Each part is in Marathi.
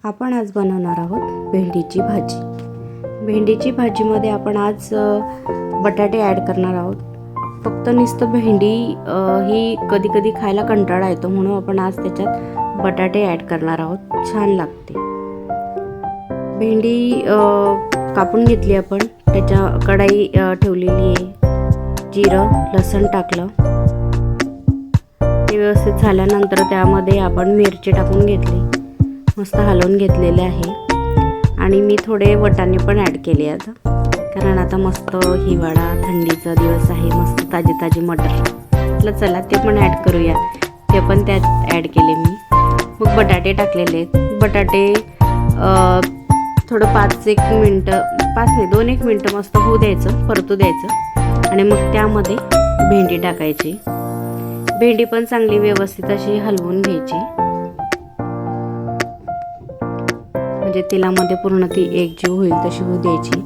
आपण आज बनवणार आहोत भेंडीची भाजी. भेंडीची भाजीमध्ये आपण आज बटाटे ॲड करणार आहोत. फक्त नुसतं भेंडी ही कधी कधी खायला कंटाळा येतो, म्हणून आपण आज त्याच्यात बटाटे ॲड करणार आहोत. छान लागते. भेंडी कापून घेतली आपण. त्याच्या कढाई ठेवलेली आहे. जिरं लसूण टाकलं. ते व्यवस्थित झाल्यानंतर त्यामध्ये आपण मिरची टाकून घेतली. मस्त हलवून घेतलेले आहे. आणि मी थोडे वाटाणे पण ॲड केले आता, कारण आता मस्त हिवाळा थंडीचा दिवस आहे. मस्त ताजे ताजे मटर म्हटलं चला ते पण ॲड करूया. ते पण त्यात ॲड केले मी. मग बटाटे टाकलेले. बटाटे थोडं 2-1 मिनटं मस्त होऊ द्यायचं, परतू द्यायचं. आणि मग त्यामध्ये भेंडी टाकायची. भेंडी पण चांगली व्यवस्थित अशी हलवून घ्यायची, म्हणजे तेलामध्ये पूर्ण ती एकजीव होईल तशी होऊ द्यायची.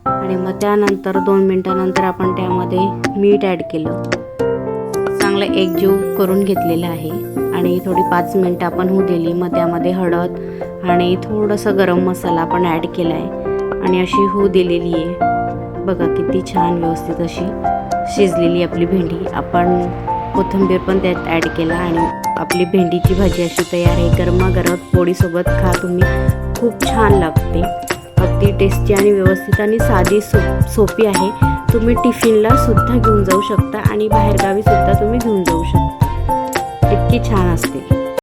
आणि मग त्यानंतर 2 मिनिटानंतर आपण त्यामध्ये मीठ ॲड केलं. चांगलं एकजीव करून घेतलेलं आहे. आणि थोडी 5 मिनिटं आपण होऊ दिली. मग त्यामध्ये हळद आणि थोडंसं गरम मसाला आपण ॲड केला आहे आणि अशी होऊ दिलेली आहे. बघा किती छान व्यवस्थित अशी शिजलेली आपली भेंडी. आपण कोथिंबीर पण त्यात ॲड केला आणि आपली भेंडीची भाजी अशी तयार आहे. गरमागरम पोळीसोबत खा तुम्ही. खूप छान लागते. अगदी टेस्टी आणि व्यवस्थित आणि साधी सोपी आहे. तुम्ही टिफिनला सुद्धा घेऊन जाऊ शकता आणि बाहेरगावी सुद्धा तुम्ही घेऊन जाऊ शकता. इतकी छान असते.